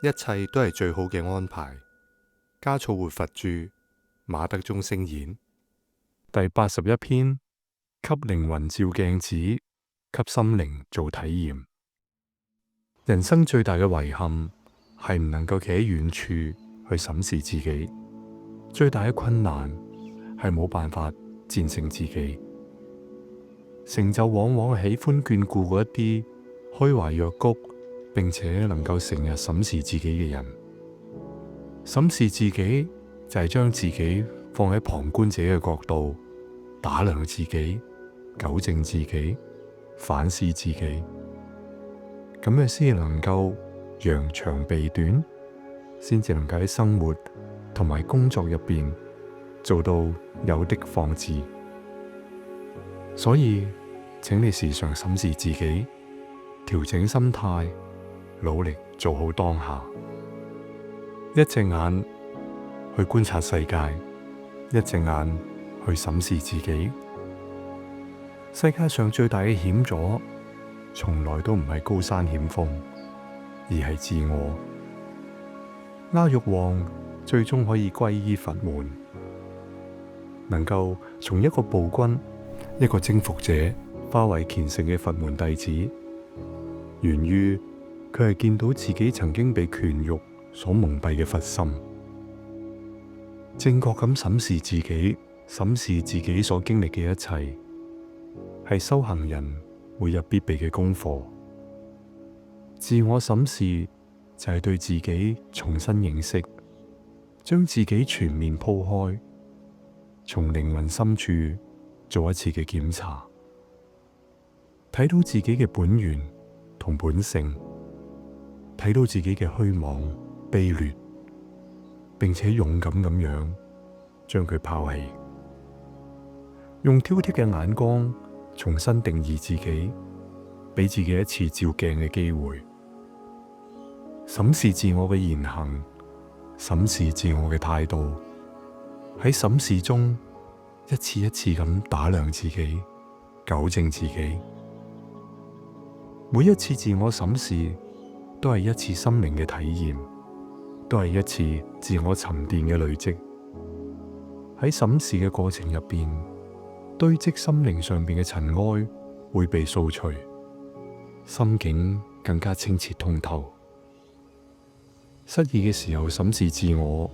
一切都係最好嘅安排。加措活佛著，馬德鐘聲演。第81篇，給靈魂照鏡子，給心靈做體驗。人生最大嘅遺憾係唔能夠企喺遠處去審視自己，最大嘅困難係冇辦法戰勝自己。成就往往喜歡眷顧嗰一啲開懷若谷，並且能夠成日審視自己嘅人。審視自己就係將自己放喺旁觀者嘅角度，打量自己，糾正自己，反思自己，咁樣先能夠揚長避短，先至能夠喺生活同埋工作入邊做到有的放矢。所以，請你時常審視自己，調整心態，努力做好當下。一隻眼去觀察世界，一隻眼去審視自己。世界上最大嘅險阻，從來都唔係高山險峰，而係自我。阿育王最終可以歸依佛門，能夠從一個暴君、一個征服者，化為虔誠嘅佛門弟子，源於佢係見到自己曾經被權欲所蒙蔽嘅佛心。正確咁審視自己，審視自己所經歷嘅一切，係修行人每日必備嘅功課。自我審視就係對自己重新認識，將自己全面鋪開，從靈魂深處做一次嘅檢查，睇到自己嘅本源同本性，睇到自己嘅虛妄卑劣，並且勇敢咁樣將佢拋棄，用挑剔嘅眼光重新定義自己，俾自己一次照鏡嘅機會，審視自我嘅言行，審視自我嘅態度，喺審視中一次一次咁打量自己，糾正自己。每一次自我審視都係一次心靈嘅體驗，都係一次自我沉澱嘅累積。喺審視嘅過程入邊，堆積心靈上邊嘅塵埃會被掃除，心境更加清澈通透。失意嘅時候審視自我，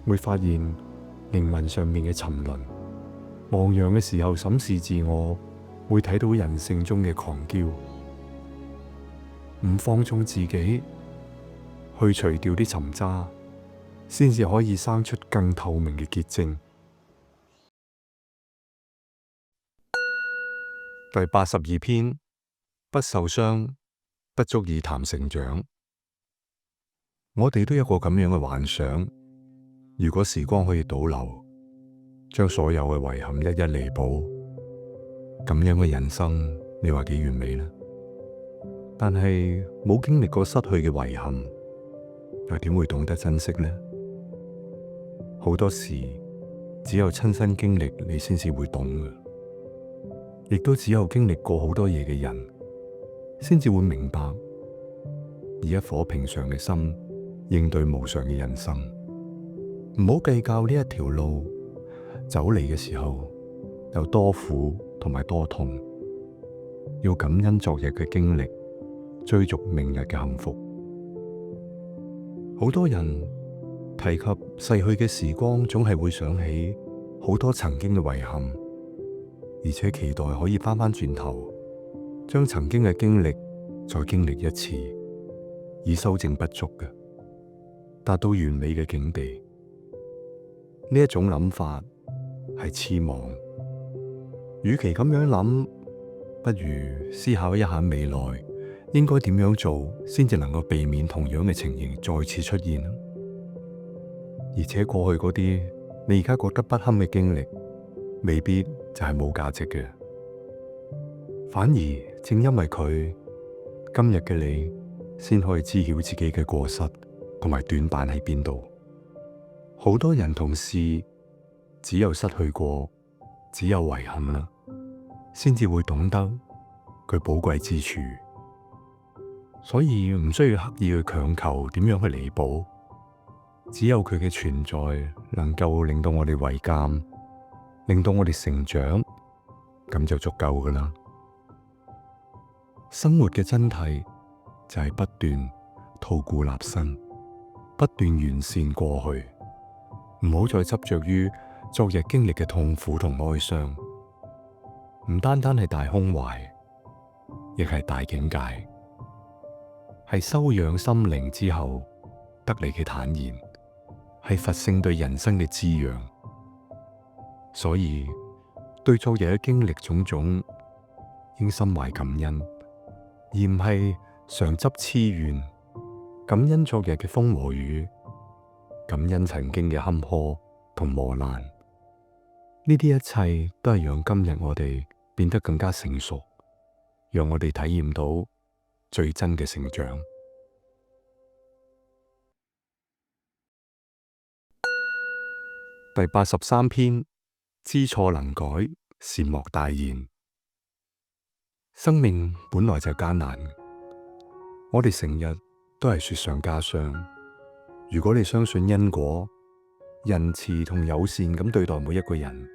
會發現靈魂上面嘅沉淪；昂揚嘅時候審視自我，會睇到人性中嘅狂驕。唔放縱自己，去除掉啲沉渣，先至可以生出更透明嘅潔淨。第82篇，不受傷，不足以談成長。我哋都有個咁樣嘅幻想，如果時光可以倒流，將所有嘅遺憾一一彌補，咁樣嘅人生，你話幾完美呢？但係冇經歷過失去嘅遺憾，又點會懂得珍惜呢？好多時只有親身經歷，你先至會懂嘅，亦都只有經歷過好多嘢嘅人，先至會明白，以一顆平常嘅心應對無常嘅人生。唔好計較呢一條路走嚟嘅時候有多苦同埋多痛，要感恩昨日嘅經歷，追逐明日嘅幸福。好多人提及逝去嘅時光，總係會想起好多曾經嘅遺憾，而且期待可以翻返轉頭，將曾經嘅經歷再經歷一次，以修正不足嘅，達到完美嘅境地。呢一種諗法係痴妄。與其咁樣諗，不如思考一下未來應該點樣做，先至能夠避免同樣嘅情形再次出現。而且過去嗰啲你而家覺得不堪嘅經歷，未必就係冇價值嘅。反而正因為佢，今日嘅你先可以知曉自己嘅過失同埋短板喺邊度。好多人同事只有失去過，只有遺憾啦，先至會懂得佢寶貴之處。所以唔需要刻意去強求點樣去彌補，只有佢嘅存在能夠令到我哋維鑒，令到我哋成長，咁就足夠噶啦。生活嘅真諦就係不斷吐故納新，不斷完善過去，唔好再執着於昨日經歷嘅痛苦同哀傷。唔單單係大胸懷，亦係大境界，係修養心靈之後得嚟嘅坦然，係佛性對人生嘅滋養。所以對昨日嘅經歷種種，應心懷感恩，而唔係常執痴怨。感恩昨日嘅風和雨，感恩曾經嘅坎坷同磨難。呢啲一切都係讓今日我哋變得更加成熟，讓我哋體驗到最真嘅成長。第83篇，知錯能改，善莫大焉。生命本來就艱難，我哋成日都係雪上加霜。如果你相信因果，仁慈同友善咁對待每一個人，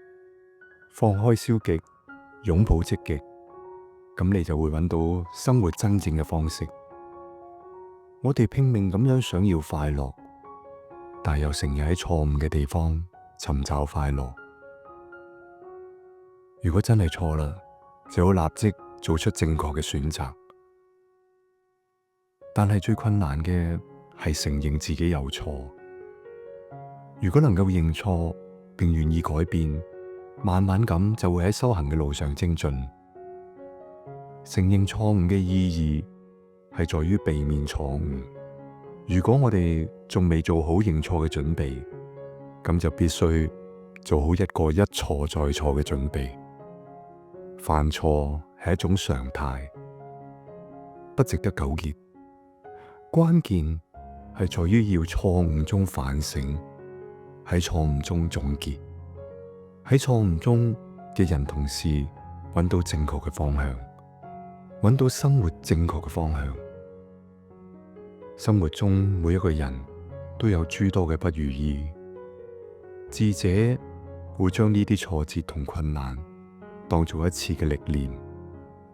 放開消極，擁抱積極，咁你就會揾到生活真正嘅方式。我哋拼命咁樣想要快樂，但又成日喺錯誤嘅地方尋找快樂。如果真係錯啦，就要立即做出正確嘅選擇。但係最困難嘅係承認自己有錯。如果能夠認錯並願意改變，慢慢咁就會喺修行嘅路上精進。承認錯誤嘅意義係在於避免錯誤。如果我哋仲未做好認錯嘅準備，咁就必須做好一個一錯再錯嘅準備。犯錯係一種常態，不值得糾結。關鍵係在於要錯誤中反省，喺錯誤中總結，喺錯誤中嘅人同事揾到正確嘅方向，揾到生活正確嘅方向。生活中每一個人都有諸多嘅不如意，智者會將呢啲挫折同困難當做一次嘅歷練，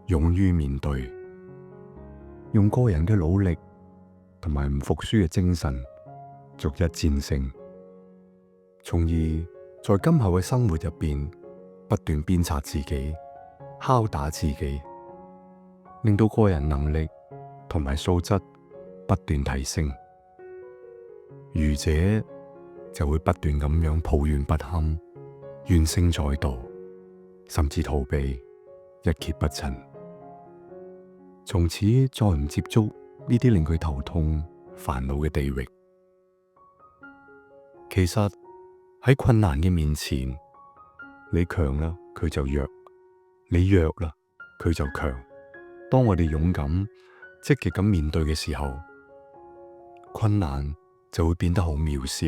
勇於面對，用個人嘅努力同埋唔服輸嘅精神，逐一戰勝，從而在今後嘅生活入邊不斷鞭策自己，敲打自己，令到個人能力同埋素質不斷提升。愚者就會不斷咁樣抱怨不堪，怨聲載道，甚至逃避，一蹶不振，從此再唔接觸呢啲令佢頭痛煩惱嘅地域。其實喺困難嘅面前，你強啦，佢就弱；你弱啦，佢就強。當我哋勇敢積極咁面對嘅時候，困難就會變得好渺小。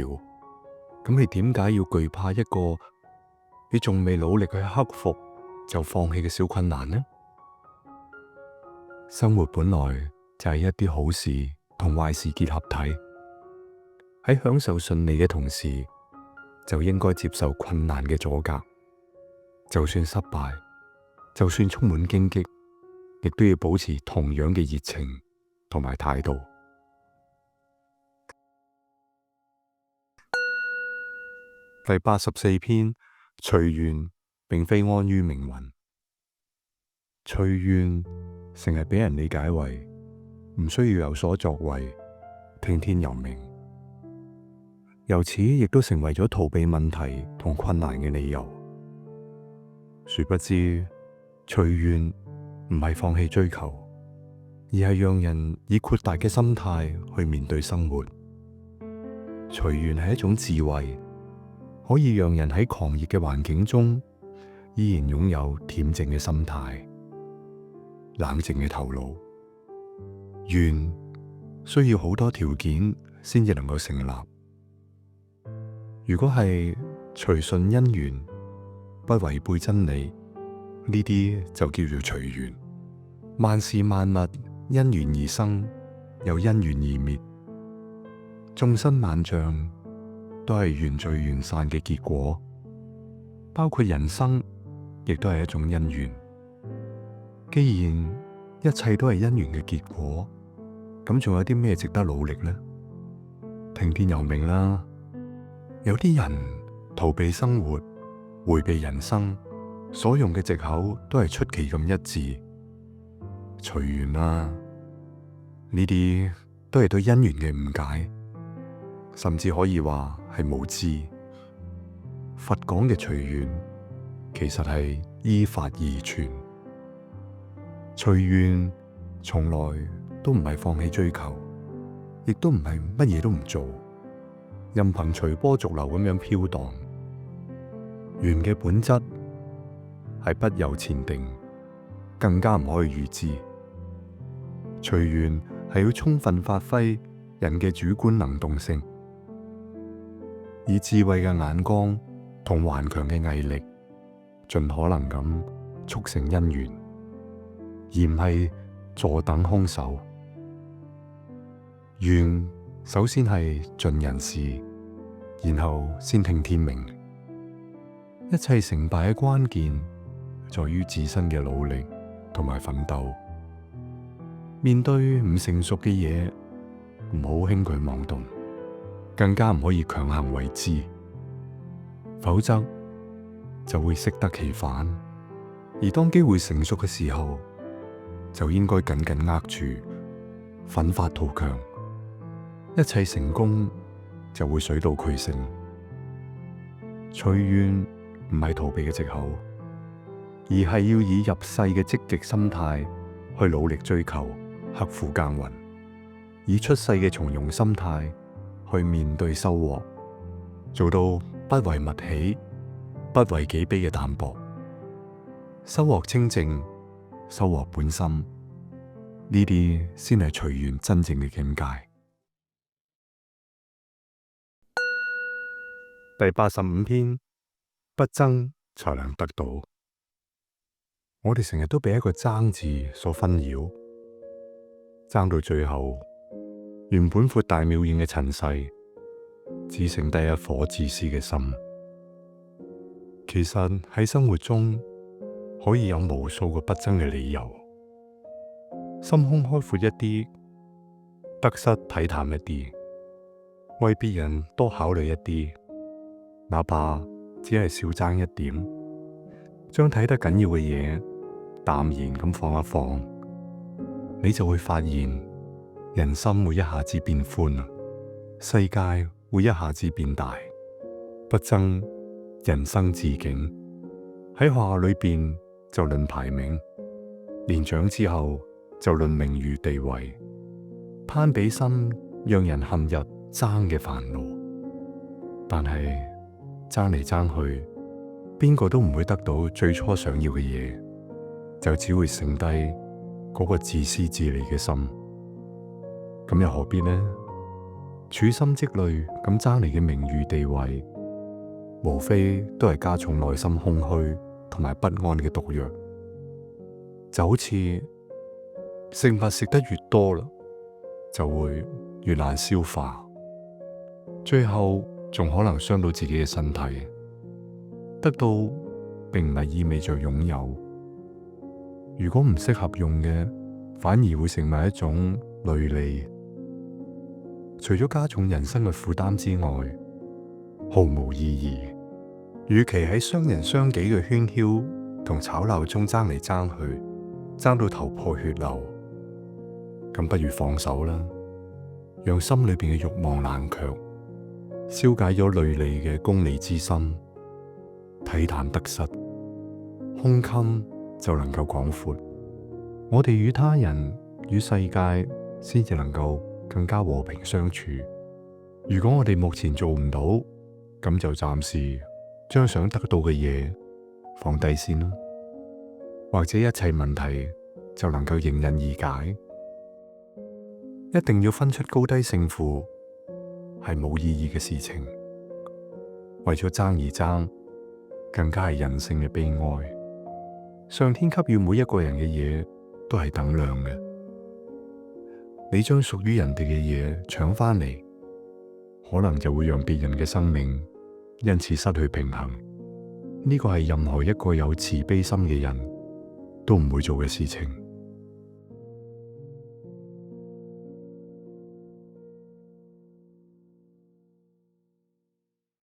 咁你點解要懼怕一個你仲未努力去克服就放棄嘅小困難呢？生活本來就係一啲好事同壞事結合體，喺享受順利嘅同時，就應該接受困難嘅阻隔。就算失敗，就算充滿荊棘，亦都要保持同樣嘅熱情同埋態度。第84篇，隨緣並非安於命運。隨緣成日俾人理解為唔需要有所作為，聽天由命，由此亦都成為咗逃避問題同困難嘅理由。殊不知，隨緣唔係放棄追求，而係讓人以豁達嘅心態去面對生活。隨緣係一種智慧，可以讓人喺狂熱嘅環境中，依然擁有恬靜嘅心態、冷靜嘅頭腦。緣需要好多條件先至能夠成立。如果係隨順因緣，不違背真理，呢啲就叫做隨緣。萬事萬物因緣而生，又因緣而滅，眾生萬象都係緣聚緣散嘅結果，包括人生亦都係一種因緣。既然一切都係因緣嘅結果，咁仲有啲咩值得努力呢？聽天由命啦。有啲人逃避生活，迴避人生，所用嘅藉口都係出奇咁一致，隨緣啦。呢啲都係對因緣嘅誤解，甚至可以話係無知。佛講嘅隨緣，其實係依法而存。隨緣從來都唔係放棄追求，亦都唔係乜嘢都唔做，任憑隨波逐流咁樣飄蕩。緣嘅本質係不由前定，更加唔可以預知。隨緣係要充分發揮人嘅主觀能動性，以智慧嘅眼光同頑強嘅毅力，盡可能咁促成因緣，而唔係坐等空手。緣首先係盡人事，然後先聽天命。一切成敗嘅關鍵在於自身嘅努力同埋奮鬥。面對唔成熟嘅嘢，唔好輕舉妄動，更加唔可以強行為之，否則就會適得其反。而當機會成熟嘅時候，就應該緊緊握住，奮發圖強，一切成功就會水到渠成。隨緣唔係逃避嘅藉口，而係要以入世嘅積極心態去努力追求，刻苦耕耘，以出世嘅從容心態去面對收穫，做到不為物喜，不為己悲嘅淡泊，收穫清淨，收穫本心，呢啲先係隨緣真正嘅境界。第85篇，不爭才能得到。我哋成日都俾一個爭字所紛擾，爭到最後，原本闊大妙遠嘅塵世，只剩低一顆自私嘅心。其實喺生活中可以有無數個不爭嘅理由，心胸開闊一啲，得失睇淡一啲，為別人多考慮一啲，哪怕只係少爭一點，將睇得緊要嘅嘢淡然咁放一放，你就會發現人心會一下子變寬，世界會一下子變大。不爭人生自境，喺學校裏邊就論排名，年長之後就論名譽地位，攀比心讓人陷入爭嘅煩惱。但係爭嚟爭去，邊個都唔會得到最初想要嘅嘢，就只會剩低嗰個自私自利嘅心。咁又何必呢？處心積慮咁爭嚟嘅名譽地位，無非都係加重內心空虛同埋不安嘅毒藥。就好似食物食得越多啦，就會越難消化，最後仲可能傷到自己嘅身體。得到並唔係意味着擁有，如果唔適合用嘅，反而會成為一種累贅。除咗加重人生嘅負擔之外，毫無意義。與其喺傷人傷己嘅喧囂同吵鬧中爭嚟爭去，爭到頭破血流，咁不如放手啦，讓心裏邊嘅慾望冷卻，消解咗累累嘅功利之心，體淡得失，胸襟就能夠廣闊。我哋與他人與世界先至能夠更加和平相處。如果我哋目前做唔到，咁就暫時將想得到嘅嘢放低先啦，或者一切問題就能夠迎刃而解。一定要分出高低勝負係冇意義嘅事情，為咗爭而爭，更加係人性嘅悲哀。上天給予每一個人嘅嘢都係等量嘅，你將屬於人哋嘅嘢搶返嚟，可能就會讓別人嘅生命因此失去平衡。呢個係任何一個有慈悲心嘅人都唔會做嘅事情。